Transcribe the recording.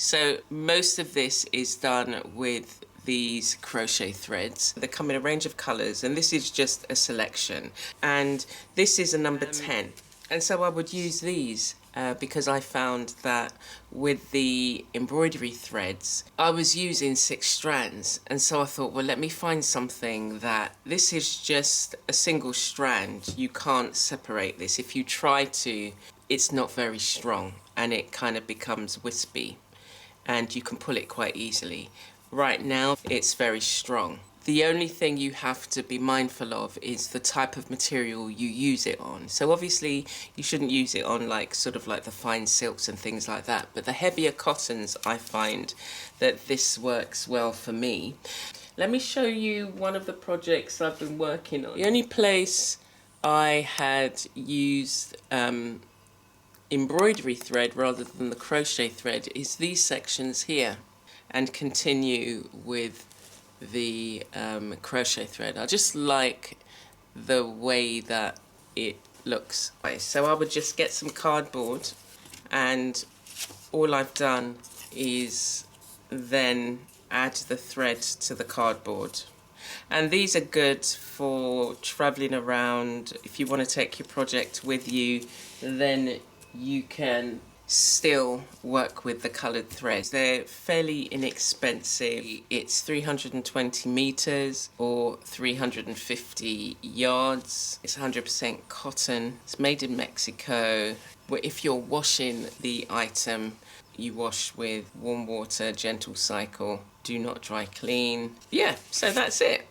So most of this is done with these crochet threads. They come in a range of colours, and this is just a selection. And this is a number 10. And so I would use these because I found that with the embroidery threads, I was using 6 strands. And so I thought, well, let me find something that this is just a single strand. You can't separate this. If you try to, it's not very strong and it kind of becomes wispy, and you can pull it quite easily. Right now, it's very strong. The only thing you have to be mindful of is the type of material you use it on. So obviously you shouldn't use it on sort of like the fine silks and things like that, but the heavier cottons, I find that this works well for me. Let me show you one of the projects I've been working on. The only place I had used embroidery thread rather than the crochet thread is these sections here, and continue with the crochet thread. I just like the way that it looks. So I would just get some cardboard, and all I've done is then add the thread to the cardboard. And these are good for traveling around. If you want to take your project with you, then you can still work with the coloured threads. They're fairly inexpensive. It's 320 meters or 350 yards. It's 100% cotton. It's made in Mexico. If you're washing the item, you wash with warm water, gentle cycle. Do not dry clean. Yeah, so that's it.